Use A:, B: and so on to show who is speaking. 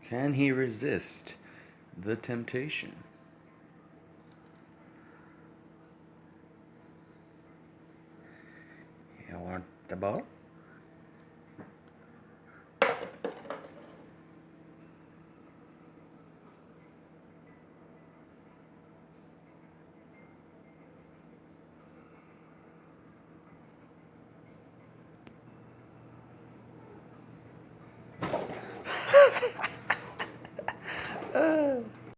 A: Can he resist the temptation? You want the ball?